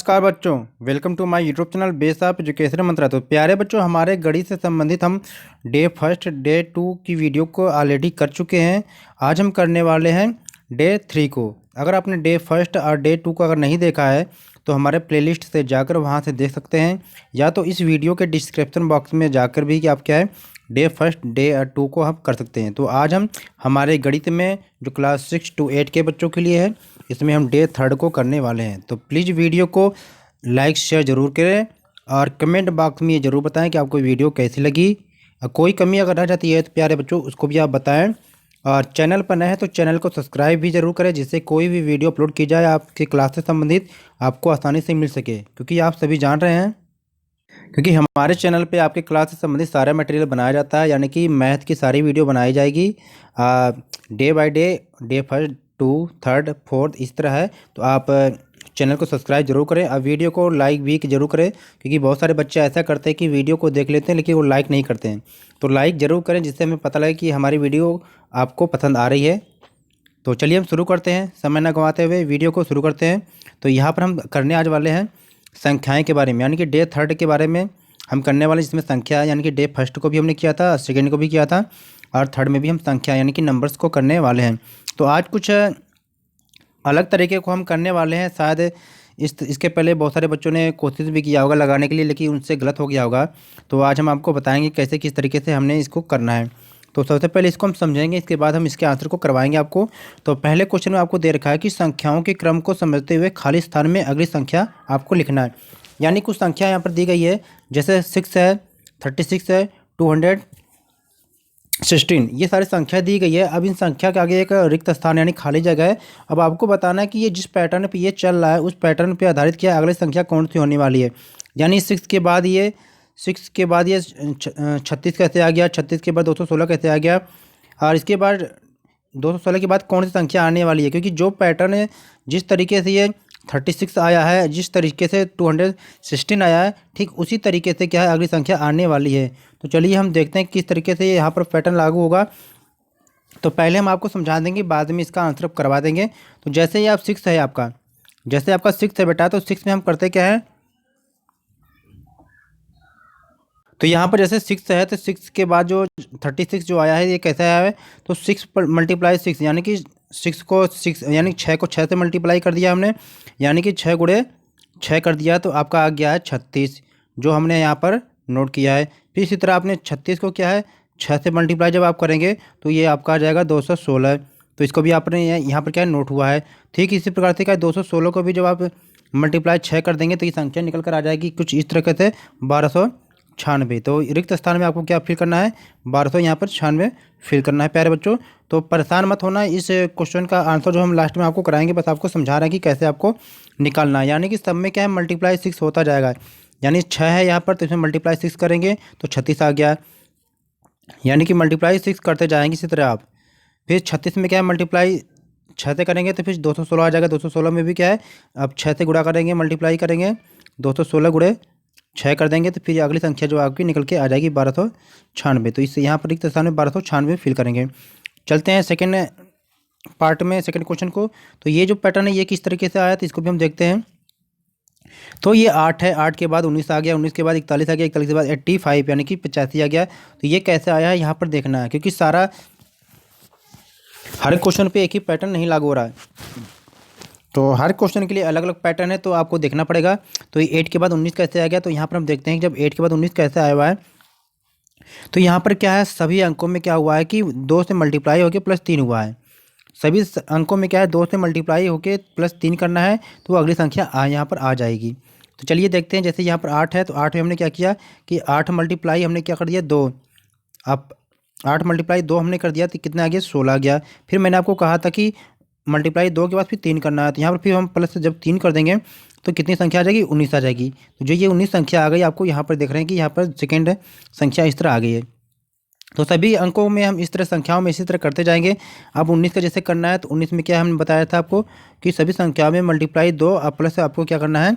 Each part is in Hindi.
नमस्कार बच्चों, welcome to my YouTube channel base of education Mantra. तो प्यारे बच्चों, हमारे गणित से संबंधित हम डे फर्स्ट डे 2 की वीडियो को ऑलरेडी कर चुके हैं। आज हम करने वाले हैं डे 3 को। अगर आपने डे फर्स्ट और डे 2 को अगर नहीं देखा है तो हमारे प्लेलिस्ट से जाकर वहाँ से देख सकते हैं, या तो इस वीडियो के डिस्क्रिप्शन बॉक्स में जाकर भी कि आप क्या है डे फर्स्ट डे 2 को हम कर सकते हैं। तो आज हम हमारे गणित में जो क्लास 6 to 8 के बच्चों के लिए है, इसमें हम डे 3 को करने वाले हैं। तो प्लीज़ वीडियो को लाइक शेयर ज़रूर करें और कमेंट बॉक्स में ये ज़रूर बताएं कि आपको वीडियो कैसी लगी। और कोई कमी अगर रह जाती है तो प्यारे बच्चों उसको भी आप बताएं। और चैनल पर नए हैं तो चैनल को सब्सक्राइब भी ज़रूर करें, जिससे कोई भी वीडियो अपलोड की जाए आपकी क्लास से संबंधित आपको आसानी से मिल सके। क्योंकि आप सभी जान रहे हैं, क्योंकि हमारे चैनल पे आपके क्लास से संबंधित सारा मटेरियल बनाया जाता है, यानी कि मैथ की सारी वीडियो बनाई जाएगी डे बाय डे फर्स्ट 2 3 4 इस तरह है। तो आप चैनल को सब्सक्राइब जरूर करें और वीडियो को लाइक भी जरूर करें, क्योंकि बहुत सारे बच्चे ऐसा करते हैं कि वीडियो को देख लेते हैं लेकिन वो लाइक नहीं करते हैं। तो लाइक ज़रूर करें, जिससे हमें पता लगे कि हमारी वीडियो आपको पसंद आ रही है। तो चलिए हम शुरू करते हैं, समय न गंवाते हुए वीडियो को शुरू करते हैं। तो यहाँ पर हम करने आज वाले हैं संख्याएं के बारे में, यानी कि डे 3 के बारे में हम करने वाले, जिसमें संख्या यानी कि डे फर्स्ट को भी हमने किया था, सेकेंड को भी किया था और थर्ड में भी हम संख्या यानी कि नंबर्स को करने वाले हैं। तो आज कुछ अलग तरीके को हम करने वाले हैं। शायद इसके पहले बहुत सारे बच्चों ने कोशिश भी किया होगा लगाने के लिए, लेकिन उनसे गलत हो गया होगा। तो आज हम आपको बताएंगे कैसे किस तरीके से हमने इसको करना है। तो सबसे पहले इसको हम समझेंगे, इसके बाद हम इसके आंसर को करवाएंगे आपको। तो पहले क्वेश्चन में आपको दे रखा है कि संख्याओं के क्रम को समझते हुए खाली स्थान में अगली संख्या आपको लिखना है। यानी कुछ संख्या यहाँ पर दी गई है, जैसे 6 है, 36 है, 216, ये सारी संख्या दी गई है। अब इन संख्या के आगे एक रिक्त स्थान यानी खाली जगह है। अब आपको बताना है कि ये जिस पैटर्न पे ये चल रहा है उस पैटर्न पे आधारित क्या अगली संख्या कौन सी होने वाली है। यानी 6 के बाद ये 36 कैसे आ गया, 36 के बाद 216 कैसे आ गया, और इसके बाद 216 के बाद कौन सी संख्या आने वाली है। क्योंकि जो पैटर्न है, जिस तरीके से ये 36 आया है, जिस तरीके से 216 आया है, ठीक उसी तरीके से क्या है अगली संख्या आने वाली है। तो चलिए हम देखते हैं किस तरीके से यहाँ पर पैटर्न लागू होगा। तो पहले हम आपको समझा देंगे, बाद में इसका आंसर करवा देंगे। तो जैसे ही आप 6 है आपका, जैसे आपका 6 है बेटा, तो 6 में हम करते क्या है, तो यहाँ पर जैसे 6 है तो 6 के बाद जो 36 जो आया है ये कैसे आया है, तो 6 × 6 यानी कि 6 को 6 यानी 6 को 6 से मल्टीप्लाई कर दिया हमने, यानी कि 6 × 6 कर दिया, तो आपका आ गया है 36, जो हमने यहाँ पर नोट किया है। फिर इसी तरह आपने 36 को क्या है 6 से मल्टीप्लाई जब आप करेंगे तो ये आपका आ जाएगा 216, तो इसको भी आपने यहाँ पर क्या है नोट हुआ है। ठीक इसी प्रकार से क्या 216 को भी जब आप मल्टीप्लाई 6 कर देंगे तो ये संख्या निकल कर आ जाएगी कुछ इस तरीके से 1296। तो रिक्त स्थान में आपको क्या फिल करना है, 1200 यहाँ पर 96 फिल करना है प्यारे बच्चों। तो परेशान मत होना, इस क्वेश्चन का आंसर जो हम लास्ट में आपको कराएंगे, बस आपको समझा रहे हैं कि कैसे आपको निकालना है। यानी कि सब में क्या है मल्टीप्लाई 6 होता जाएगा, यानी 6 है यहाँ पर तो इसमें मल्टीप्लाई 6 करेंगे तो 36 आ गया, यानी कि मल्टीप्लाई 6 करते जाएंगे इसी तरह आप। फिर 36 में क्या है मल्टीप्लाई 6 से करेंगे तो फिर 216 आ जाएगा, 216 में भी क्या है अब 6 से गुणा करेंगे, मल्टीप्लाई करेंगे, 216 × 6 कर देंगे तो फिर अगली संख्या जो आपकी निकल के आ जाएगी 1296। तो इससे यहाँ पर रिक्त स्थान में 1296 फिल करेंगे। चलते हैं सेकंड पार्ट में, सेकंड क्वेश्चन को। तो ये जो पैटर्न है ये किस तरीके से आया तो इसको भी हम देखते हैं। तो ये 8 है, 8 के बाद 19 आ गया, 19 के बाद 41 आ गया, 41 के बाद 85 यानी कि 85 आ गया। तो ये कैसे आया है यहाँ पर देखना है, क्योंकि सारा हर क्वेश्चन पे एक ही पैटर्न नहीं लागू हो रहा है, तो हर क्वेश्चन के लिए अलग अलग पैटर्न है, तो आपको देखना पड़ेगा। तो ये 8 के बाद 19 कैसे आ गया, तो यहाँ पर हम देखते हैं कि जब 8 के बाद 19 कैसे आया हुआ है, तो यहाँ पर क्या है सभी अंकों में क्या हुआ है कि 2 से मल्टीप्लाई होकर +3 हुआ है। सभी अंकों में क्या है 2 से मल्टीप्लाई होकर +3 करना है, तो अगली संख्या यहाँ पर आ जाएगी। तो चलिए देखते हैं, जैसे यहाँ पर 8 है तो 8 में हमने क्या किया कि 8 मल्टीप्लाई हमने क्या कर दिया 2, अब 8 मल्टीप्लाई 2 हमने कर दिया तो कितना आ गया 16 आ गया। फिर मैंने आपको कहा था कि मल्टीप्लाई 2 के बाद फिर 3 करना है, तो यहाँ पर फिर हम प्लस से जब 3 कर देंगे तो कितनी संख्या आ जाएगी 19 आ जाएगी। तो जो ये 19 संख्या आ गई आपको यहाँ पर देख रहे हैं कि यहाँ पर सेकेंड संख्या इस तरह आ गई है। तो सभी अंकों में हम इस तरह संख्याओं में इसी तरह करते जाएंगे। अब 19 का जैसे करना है तो 19 में क्या हमने बताया था आपको कि सभी संख्याओं में मल्टीप्लाई 2 और प्लस आपको क्या करना है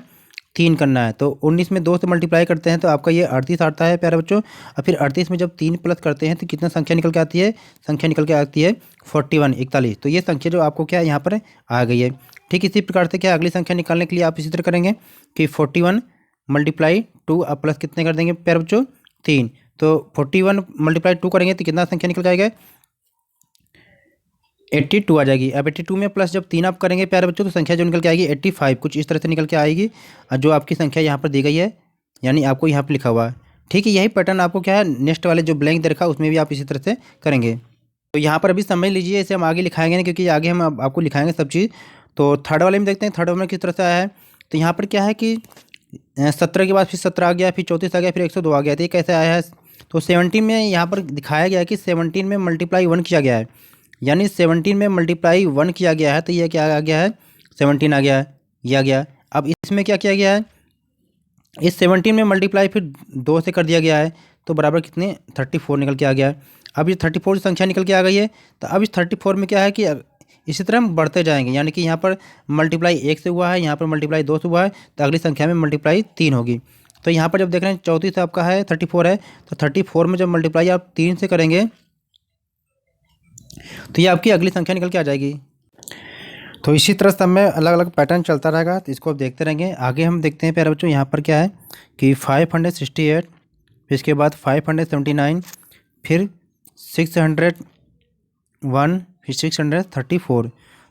3 करना है। तो 19 में 2 से मल्टीप्लाई करते हैं तो आपका ये 38 आता है प्यारे बच्चों। और फिर 38 में जब 3 प्लस करते हैं तो कितना संख्या निकल के आती है, संख्या निकल के आती है 41। तो ये संख्या जो आपको क्या यहाँ पर आ गई है। ठीक इसी प्रकार से क्या अगली संख्या निकालने के लिए आप इसी तरह करेंगे कि 41 मल्टीप्लाई 2 अब प्लस कितने कर देंगे प्यारे बच्चों 3। तो 41 मल्टीप्लाई 2 करेंगे तो कितना संख्या निकल जाएगा 82 आ जाएगी। अब 82 में प्लस जब 3 आप करेंगे प्यारे बच्चों तो संख्या जो निकल के आएगी 85 कुछ इस तरह से निकल के आएगी। और जो आपकी संख्या यहाँ पर दी गई है यानी आपको यहाँ पर लिखा हुआ है। ठीक है, यही पैटर्न आपको क्या है नेक्स्ट वाले जो ब्लैंक दे रखा है उसमें भी आप इसी तरह से करेंगे। तो यहाँ पर अभी समझ लीजिए, इसे हम आगे लिखाएंगे नहीं क्योंकि आगे हम आपको लिखाएंगे सब चीज़। तो थर्ड वाले में देखते हैं थर्ड वाले में किस तरह से आया है। तो यहाँ पर क्या है कि 17 के बाद फिर 17 आ गया, फिर 34 आ गया, फिर 102 आ गया। तो ये कैसे आया है तो 17 में यहाँ पर दिखाया गया है कि 17 में मल्टीप्लाई 1 किया गया है, यानी 17 में मल्टीप्लाई 1 किया गया है। तो ये क्या आ गया है 17 आ गया है, ये आ गया। अब इसमें क्या किया गया है इस 17 में मल्टीप्लाई फिर 2 से कर दिया गया है तो बराबर कितने 34 निकल के आ गया है। अब ये 34 संख्या निकल के आ गई है। तो अब इस 34 में क्या है कि इसी तरह हम बढ़ते जाएंगे, यानी कि यहाँ पर मल्टीप्लाई 1 से हुआ है, यहाँ पर मल्टीप्लाई 2 से हुआ है, तो अगली संख्या में मल्टीप्लाई 3 होगी। तो यहाँ पर जब देख रहे हैं 34 से आपका है 34 है, तो 34 में जब मल्टीप्लाई आप 3 से करेंगे तो ये आपकी अगली संख्या निकल के आ जाएगी। तो इसी तरह से हमें अलग अलग पैटर्न चलता रहेगा, तो इसको आप देखते रहेंगे। आगे हम देखते हैं प्यारे बच्चों, यहाँ पर क्या है कि 568, फिर इसके बाद 579, फिर 601, फिर 634।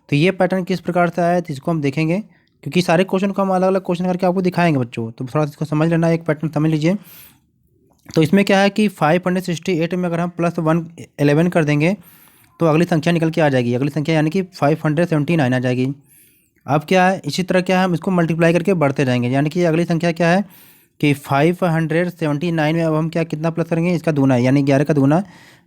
तो ये पैटर्न किस प्रकार से आया है तो इसको हम देखेंगे, क्योंकि सारे क्वेश्चन को हम अलग अलग क्वेश्चन करके आपको दिखाएंगे बच्चों। तो थोड़ा इसको समझ लेना, एक पैटर्न समझ लीजिए। तो इसमें क्या है कि 568 में अगर हम +111 कर देंगे तो अगली संख्या निकल के आ जाएगी, अगली संख्या यानी कि 579 आ जाएगी। अब क्या है इसी तरह क्या है हम इसको मल्टीप्लाई करके बढ़ते जाएंगे, यानी कि अगली संख्या क्या है कि 579 में अब हम क्या कितना प्लस करेंगे इसका दूना है, यानी 11 का दूना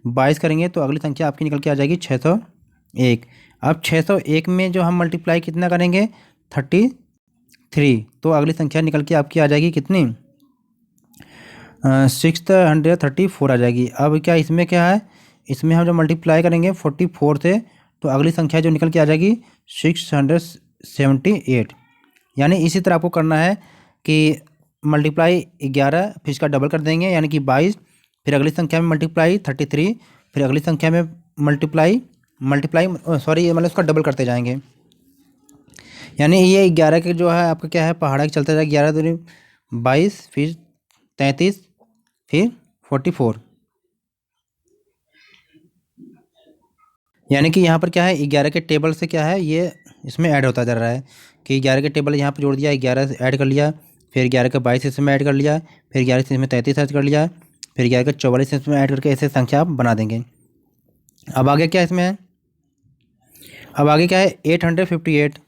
22 करेंगे तो अगली संख्या आपकी निकल के आ जाएगी 601। अब 601 में जो हम मल्टीप्लाई कितना करेंगे 33, तो अगली संख्या निकल के आपकी आ जाएगी कितनी 634 आ जाएगी। अब क्या इसमें क्या है इसमें हम जब मल्टीप्लाई करेंगे 44 से तो अगली संख्या जो निकल के आ जाएगी 678। यानी इसी तरह आपको करना है कि मल्टीप्लाई 11 फिर इसका डबल कर देंगे यानी कि 22, फिर अगली संख्या में मल्टीप्लाई 33, फिर अगली संख्या में मल्टीप्लाई सॉरी मतलब उसका डबल करते जाएंगे। यानी ये 11 के जो है आपका क्या है पहाड़ा के चलते जाएगा, 11 दूनी 22, फिर 33, फिर 44। यानी कि यहाँ पर क्या है 11 के टेबल से क्या है ये इसमें ऐड होता जा रहा है कि 11 के टेबल यहाँ पर जोड़ दिया, 11 से ऐड कर लिया, फिर 11 का 22 इसमें ऐड कर लिया, फिर 11 से इसमें 33 ऐड कर लिया, फिर 11 का 44 इसमें ऐड करके ऐसे संख्या आप बना देंगे। अब आगे क्या इसमें है, अब आगे क्या है 858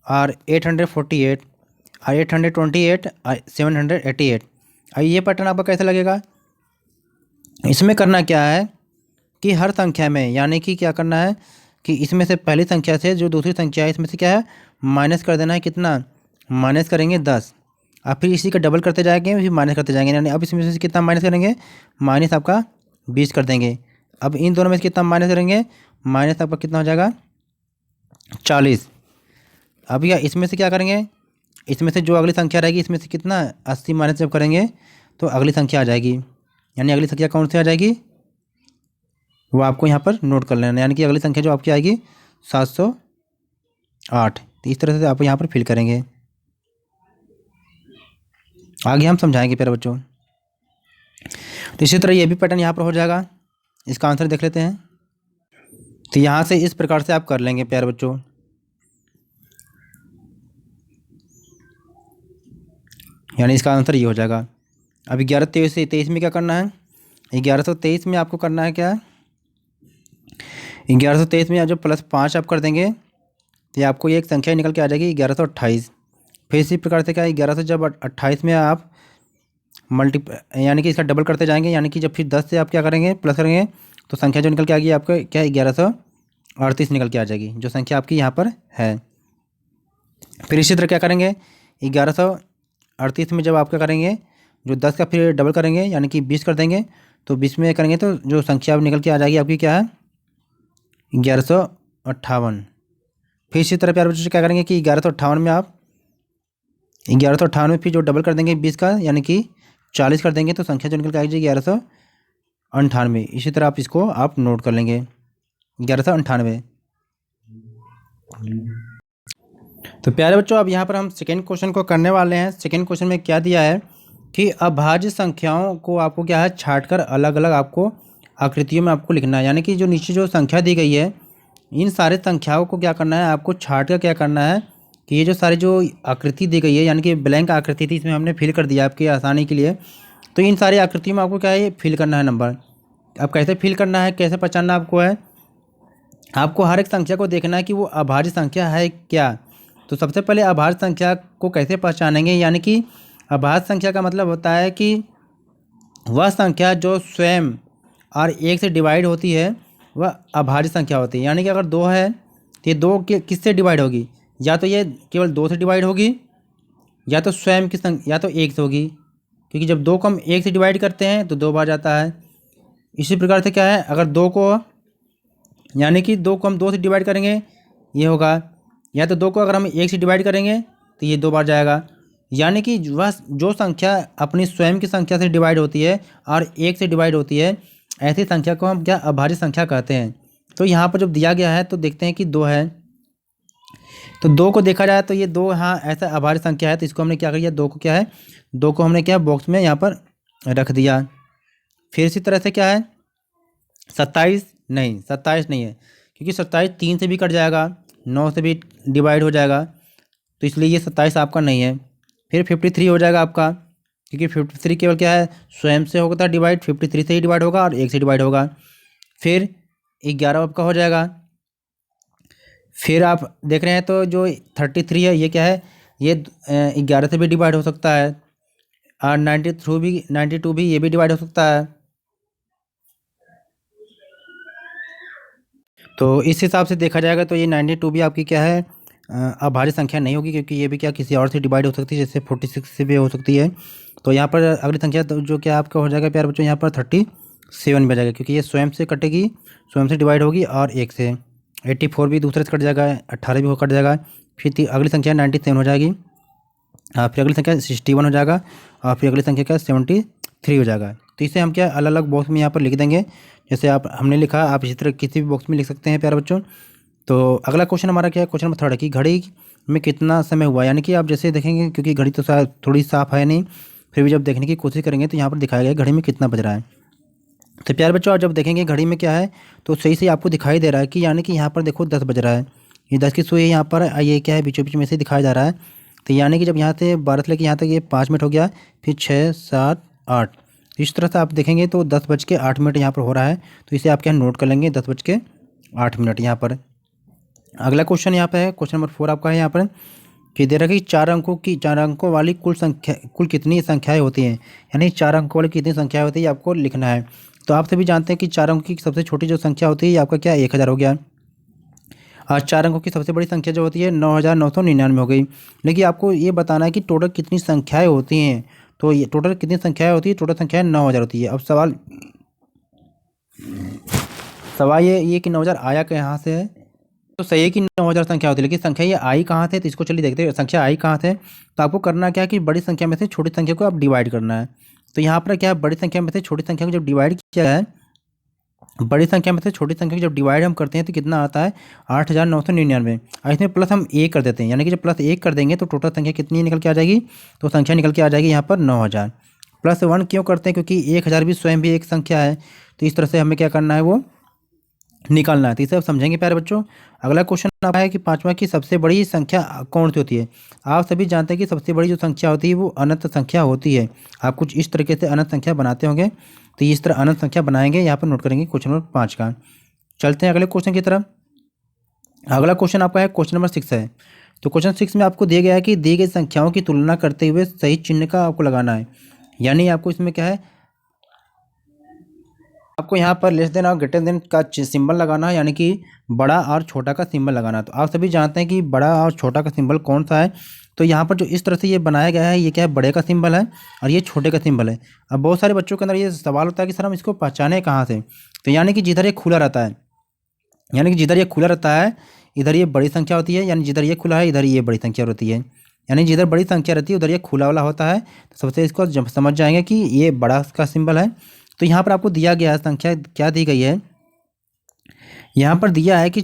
और 848 और 828 और 788। अब ये पैटर्न आपका कैसे लगेगा, इसमें करना क्या है कि हर संख्या में यानी कि क्या करना है कि इसमें से पहली संख्या से जो दूसरी संख्या है इसमें से क्या है माइनस कर देना है, कितना माइनस करेंगे 10, और फिर इसी का डबल करते जाएंगे फिर माइनस करते जाएंगे। यानी अब इसमें से कितना माइनस करेंगे माइनस आपका 20 कर देंगे। अब इन दोनों में से कितना माइनस करेंगे माइनस आपका कितना हो जाएगा 40। अब या इसमें से क्या करेंगे इसमें से जो अगली संख्या रहेगी इसमें से कितना 80 माइनस जब करेंगे तो अगली संख्या आ जाएगी, यानी अगली संख्या कौन सी आ जाएगी वो आपको यहाँ पर नोट कर लेना। यानी कि अगली संख्या जो आपकी आएगी 708। तो इस तरह से आप यहाँ पर फिल करेंगे, आगे हम समझाएंगे प्यारे बच्चों। तो इसी तरह ये भी पैटर्न यहाँ पर हो जाएगा। इसका आंसर देख लेते हैं। तो यहाँ से इस प्रकार से आप कर लेंगे प्यारे बच्चों। यानी इसका आंसर ये हो जाएगा। अब 1123 में क्या करना है 1123 में आपको करना है क्या 1123 में जो +5 आप कर देंगे तो आपको ये एक संख्या निकल के आ जाएगी 1128। फिर इसी प्रकार से क्या 11 से जब 28 में आप यानी कि इसका डबल करते जाएंगे, यानी कि जब फिर 10 से आप क्या करेंगे प्लस करेंगे तो संख्या जो निकल के आ गई आपका क्या 1138 निकल के आ जाएगी, जो संख्या आपकी यहाँ पर है। फिर इसी तरह क्या करेंगे 1138 में जब आप क्या करेंगे जो 10 का फिर डबल करेंगे यानी कि 20 कर देंगे, तो 20 में करेंगे तो जो संख्या अब निकल के आ जाएगी आपकी क्या है 1158। फिर इसी तरह प्यारे बच्चों से क्या करेंगे कि 1158 में आप 1158 में फिर जो डबल कर देंगे 20 का यानी कि 40 कर देंगे तो संख्या जो निकल के आ जाएगी 1198। इसी तरह आप इसको आप नोट कर लेंगे 1198। तो प्यारे बच्चों, अब यहाँ पर हम सेकेंड क्वेश्चन को करने वाले हैं। सेकेंड क्वेश्चन में क्या दिया है कि अभाज्य संख्याओं को आपको क्या है छांटकर अलग अलग आपको आकृतियों में आपको लिखना है। यानी कि जो नीचे जो संख्या दी गई है, इन सारे संख्याओं को क्या करना है, आपको छांट कर क्या करना है कि ये जो सारी जो आकृति दी गई है, यानी कि ब्लैंक आकृति थी, इसमें हमने फिल कर दिया आपकी आसानी के लिए। तो इन सारी आकृतियों में आपको क्या है फिल करना है नंबर। अब कैसे फिल करना है, कैसे पहचानना आपको है, आपको हर एक संख्या को देखना है कि वो अभाज्य संख्या है क्या। तो सबसे पहले अभाज्य संख्या को कैसे पहचानेंगे, यानी कि अभाज्य संख्या का मतलब होता है कि वह संख्या जो स्वयं और एक से डिवाइड होती है वह अभाज्य संख्या होती है। यानी कि अगर दो है तो ये दो किससे डिवाइड होगी, या तो ये केवल दो से डिवाइड होगी, या तो स्वयं की संख्या, या तो एक से होगी। क्योंकि जब दो को हम एक से डिवाइड करते हैं तो दो बार जाता है। इसी प्रकार से क्या है, अगर दो को, यानी कि दो को हम दो से डिवाइड करेंगे ये होगा, या तो दो को अगर हम एक से डिवाइड करेंगे तो ये दो बार जाएगा। यानी कि वह जो संख्या अपनी स्वयं की संख्या से डिवाइड होती है और एक से डिवाइड होती है, ऐसी संख्या को हम क्या अभाज्य संख्या कहते हैं। तो यहाँ पर जब दिया गया है तो देखते हैं कि दो है, तो दो को देखा जाए तो ये दो, हाँ ऐसा अभाज्य संख्या है। तो इसको हमने क्या कर दिया, दो को क्या है, दो को हमने क्या बॉक्स में यहाँ पर रख दिया। फिर इसी तरह से क्या है 27 नहीं, 27 नहीं है, क्योंकि 27 3 से भी कट जाएगा, 9 से भी डिवाइड हो जाएगा, तो इसलिए ये 27 आपका नहीं है। फिर 53 हो जाएगा आपका, क्योंकि 53 केवल क्या है स्वयं से होता है डिवाइड, 53 से ही डिवाइड होगा और एक से डिवाइड होगा। फिर 11 आपका हो जाएगा। फिर आप देख रहे हैं तो जो 33 है ये क्या है, ये 11 से भी डिवाइड हो सकता है, और 92 भी ये भी डिवाइड हो सकता है। तो इस हिसाब से देखा जाएगा तो ये 92 भी आपकी क्या है अभाज्य संख्या नहीं होगी, क्योंकि ये भी क्या किसी और से डिवाइड हो सकती है, जैसे 46 से भी हो सकती है। तो यहाँ पर अगली संख्या तो जो क्या आपका हो जाएगा प्यारे बच्चों, यहाँ पर 37 में जाएगा, क्योंकि ये स्वयं से कटेगी, स्वयं से डिवाइड होगी और एक से। 84 भी दूसरे से कट जाएगा, 18 भी कट जाएगा। फिर अगली संख्या 97 हो जाएगी, फिर अगली संख्या 61 हो जाएगा, और फिर अगली संख्या क्या 73 हो जाएगा। तो इसे हम क्या अलग अलग बॉक्स में यहाँ पर लिख देंगे, जैसे आप हमने लिखा, आप इसी तरह किसी भी बॉक्स में लिख सकते हैं प्यारे बच्चों। तो अगला क्वेश्चन हमारा क्या है, क्वेश्चन नंबर 3 है कि घड़ी में कितना समय हुआ। यानी कि आप जैसे देखेंगे, क्योंकि घड़ी तो शायद थोड़ी साफ है नहीं, फिर भी जब देखने की कोशिश करेंगे तो यहाँ पर दिखाया गया है घड़ी में कितना बज रहा है। तो प्यारे बच्चों, आप जब देखेंगे घड़ी में क्या है तो सही से आपको दिखाई दे रहा है कि, यानी कि यहाँ पर देखो 10 बज रहा है, ये 10 की सुई है यहाँ पर, ये क्या है बीचों बीच में से दिखाया जा रहा है। तो यानी कि जब यहाँ से 12 से लेकर यहाँ तक ये 5 मिनट हो गया, फिर 6 7 8, इस तरह से आप देखेंगे तो 10:08 यहाँ पर हो रहा है। तो इसे आप क्या नोट कर लेंगे 10:08 यहाँ पर। अगला क्वेश्चन यहाँ पे है, क्वेश्चन नंबर 4 आपका है यहाँ पर कि दे रहा है कि 4 अंकों वाली कुल कितनी संख्याएं होती हैं। यानी 4 अंकों वाली कितनी संख्याएं होती है आपको लिखना है। तो आप सभी जानते हैं कि 4 अंकों की सबसे छोटी जो संख्या होती है ये आपका क्या 1000 हो गया, और 4 अंकों की सबसे बड़ी संख्या जो होती है 9999 हो गई। लेकिन आपको ये बताना है कि टोटल कितनी संख्याएँ होती हैं। तो ये टोटल कितनी संख्याएँ होती है, टोटल संख्याएँ 9000 होती है। अब सवाल ये कि 9000 आया कहाँ से है। तो सही है कि 9000 संख्या होती है, लेकिन संख्या ये आई कहाँ थे, तो इसको चलिए देखते हैं संख्या आई कहाँ थे। तो आपको करना क्या है कि बड़ी संख्या में से छोटी संख्या को आप डिवाइड करना है। तो यहाँ पर क्या है, बड़ी संख्या में से छोटी संख्या को जब डिवाइड किया है, बड़ी संख्या में से छोटी संख्या को जब डिवाइड हम करते हैं तो कितना आता है 8999, और इसमें प्लस हम 1 कर देते हैं। यानी कि जब प्लस 1 कर देंगे तो टोटल संख्या कितनी निकल के आ जाएगी, तो संख्या निकल के आ जाएगी यहाँ पर 9000। प्लस 1 क्यों करते हैं, क्योंकि 1000 भी स्वयं भी एक संख्या है। तो इस तरह से हमें क्या करना है वो निकालना है। तो इसे आप समझेंगे प्यारे बच्चों। अगला क्वेश्चन आता है कि 5वां की सबसे बड़ी संख्या कौन सी होती है। आप सभी जानते हैं कि सबसे बड़ी जो संख्या होती है वो अनंत संख्या होती है। आप कुछ इस तरीके से अनंत संख्या बनाते होंगे, तो इस तरह अनंत संख्या बनाएंगे, यहाँ पर नोट करेंगे क्वेश्चन नंबर 5 का। चलते हैं अगले क्वेश्चन की तरफ। अगला क्वेश्चन आपका है क्वेश्चन नंबर 6 है। तो क्वेश्चन 6 में आपको दिया गया है कि दी गई संख्याओं की तुलना करते हुए सही चिन्ह का आपको लगाना है। यानी आपको इसमें क्या है, आपको यहाँ पर लेस देन और ग्रेटर देन का सिंबल लगाना है, यानी कि बड़ा और छोटा का सिंबल लगाना है। तो आप सभी जानते हैं कि बड़ा और छोटा का सिंबल कौन सा है। तो यहाँ पर जो इस तरह से ये बनाया गया है, ये क्या है बड़े का सिंबल है और ये छोटे का सिंबल है। अब बहुत सारे बच्चों के अंदर ये सवाल होता है कि सर हम इसको पहचाने कहाँ से। तो यानी कि जिधर ये खुला रहता है, यानी कि जिधर ये खुला रहता है इधर ये बड़ी संख्या होती है, यानी जिधर ये खुला है इधर ये बड़ी संख्या होती है। यानी जिधर बड़ी संख्या रहती है उधर ये खुला वाला होता है। तो सबसे इसको समझ जाएंगे कि ये बड़ा का सिंबल है। तो यहाँ पर आपको दिया गया है संख्या क्या दी गई है, यहाँ पर दिया है कि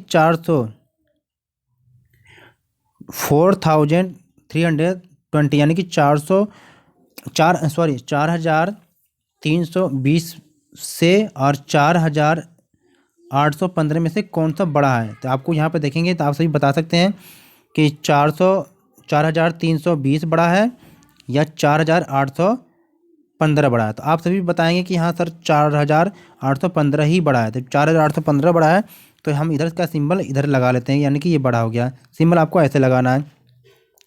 4320, यानी कि 4,320 से और 4,815 में से कौन सा बड़ा है। तो आपको यहाँ पे देखेंगे तो आप सभी बता सकते हैं कि 4,320 बड़ा है या 4,815 बड़ा है। तो आप सभी बताएंगे कि हाँ सर 4,815 ही बड़ा है। तो 4,815 बड़ा है तो हम इधर का सिंबल इधर लगा लेते हैं, यानी कि ये बड़ा हो गया। सिंबल आपको ऐसे लगाना है।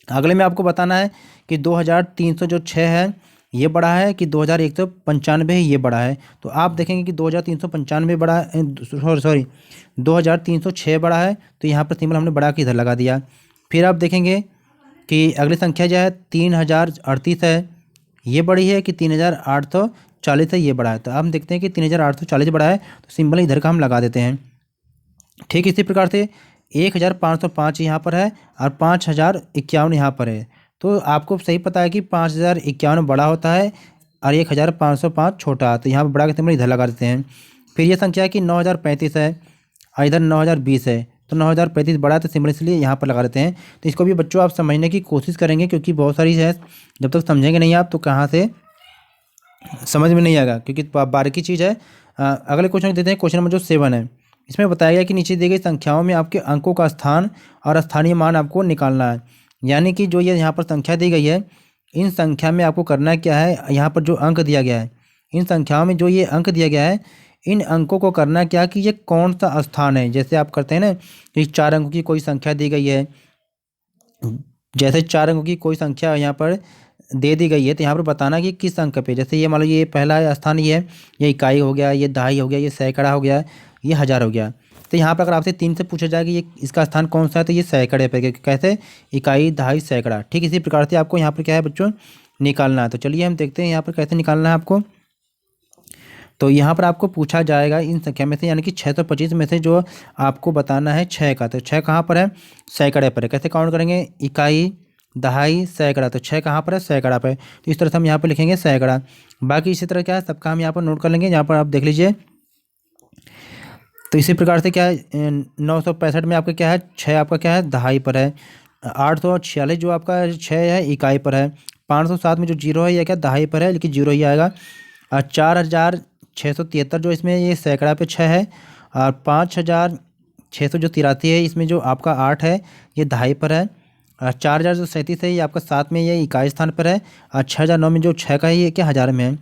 अगले में आपको बताना है कि 2,306 है ये बड़ा है कि 2,195 है ये बड़ा है। तो आप देखेंगे कि 2,395 बड़ा है, सॉरी 2,306 बड़ा है। तो यहाँ पर सिंबल हमने बड़ा के इधर लगा दिया। फिर आप देखेंगे कि अगली संख्या जो है 3,038 है ये बड़ी है कि 3,840 है ये बड़ा है। तो हम देखते हैं कि 3,840 बड़ा है तो सिंबल इधर का हम लगा देते हैं। ठीक इसी प्रकार से 1,505 यहाँ पर है और 5,051 यहाँ पर है। तो आपको सही पता है कि 5,051 बड़ा होता है और 1,505 छोटा। तो यहाँ पर बड़ा का सिंबल इधर लगा देते हैं। फिर ये संख्या है कि 9,035 है और इधर 9,020 है। तो 9,035 बड़ा है तो सिंबल इसलिए यहाँ पर लगा देते हैं। तो इसको भी बच्चों आप समझने की कोशिश करेंगे, क्योंकि बहुत सारी है जब तक समझेंगे नहीं आप तो कहाँ से समझ में नहीं आएगा, क्योंकि बारीकी चीज़ है। अगले क्वेश्चन देते हैं। क्वेश्चन नंबर जो 7 है इसमें बताया गया कि नीचे दी गई संख्याओं में आपके अंकों का स्थान और स्थानीय मान आपको निकालना है। यानी कि जो ये यहाँ पर संख्या दी गई है इन संख्या में आपको करना क्या है, यहाँ पर जो अंक दिया गया है इन संख्याओं में जो ये अंक दिया गया है इन अंकों को करना क्या कि ये कौन सा स्थान है। जैसे आप करते हैं ना कि 4 अंकों की कोई संख्या दी गई है, जैसे 4 अंकों की कोई संख्या यहाँ पर दे दी गई है तो यहाँ पर बताना कि किस अंक पे। जैसे ये मान लो ये पहला स्थान ये है, ये इकाई हो गया, ये दहाई हो गया, ये सैकड़ा हो गया, ये हज़ार हो गया। तो यहाँ पर अगर आपसे 3 से पूछा जाए कि ये इसका स्थान कौन सा है तो ये सैकड़े पे, कैसे इकाई दहाई सैकड़ा। ठीक इसी प्रकार से आपको यहाँ पर क्या है बच्चों निकालना है। तो चलिए हम देखते हैं यहाँ पर कैसे निकालना है आपको। तो यहाँ पर आपको पूछा जाएगा इन संख्या में से, यानी कि 625 में से जो आपको बताना है 6 का। तो 6 कहाँ पर है, सैकड़े पर है। कैसे काउंट करेंगे, इकाई दहाई सैकड़ा। तो 6 कहाँ पर है, सैकड़ा पर। तो इस तरह से हम यहाँ पर लिखेंगे सैकड़ा। बाकी इसी तरह क्या है सबका हम यहाँ पर नोट कर लेंगे। यहाँ पर आप देख लीजिए तो इसी प्रकार से क्या है 965 में आपका क्या है 6 आपका क्या है दहाई पर है। 846 जो आपका 6 है इकाई पर है। 507 में जो जीरो है यह क्या दहाई पर है, लेकिन जीरो ही आएगा। और 4,673 जो इसमें ये सैकड़ा पे 6 है। और 5,600 जो 83 है इसमें जो आपका 8 है ये दहाई पर है। और 4,037 है ये आपका 7 में ये इकाई स्थान पर है। और 6,009 में जो 6 का है ये क्या हज़ार में है।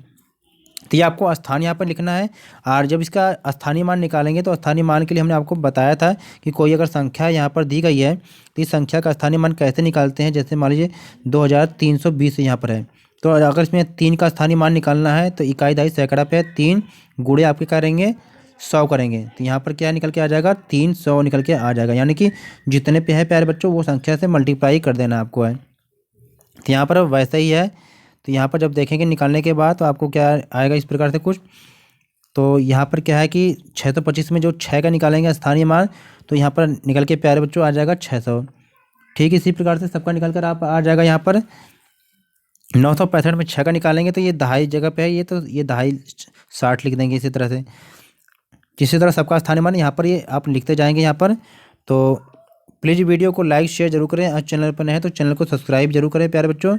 तो ये आपको स्थान यहाँ पर लिखना है। और जब इसका स्थानीय मान निकालेंगे तो स्थानीय मान के लिए हमने आपको बताया था कि कोई अगर संख्या यहाँ पर दी गई है तो इस संख्या का स्थानीय मान कैसे निकालते हैं। जैसे मान लीजिए 2,320 यहाँ पर है, तो अगर इसमें 3 का स्थानीय मान निकालना है तो इकाई दहाई सैकड़ा पे 3 गुणे आपके करेंगे 100 करेंगे। तो यहाँ पर क्या निकल के आ जाएगा 300 निकल के आ जाएगा। यानी कि जितने पे है प्यारे बच्चों वो संख्या से मल्टीप्लाई कर देना आपको है। तो यहाँ पर वैसा ही है। तो यहाँ पर जब देखेंगे निकालने के बाद तो आपको क्या आएगा इस प्रकार से कुछ। तो यहाँ पर क्या है कि 625 में जो 6 का निकालेंगे स्थानीय मान तो यहाँ पर निकल के प्यारे बच्चों आ जाएगा 600। ठीक इसी प्रकार से सबका निकल कर आप आ जाएगा। यहाँ पर 965 में 6 का निकालेंगे तो ये दहाई जगह पे है, ये तो ये दहाई 60 लिख देंगे। इसी तरह से किसी तरह सबका स्थानीय मान यहाँ पर ये आप लिखते जाएंगे यहाँ पर। तो प्लीज़ वीडियो को लाइक शेयर जरूर करें और चैनल पर नए हैं तो चैनल को सब्सक्राइब जरूर करें प्यारे बच्चों।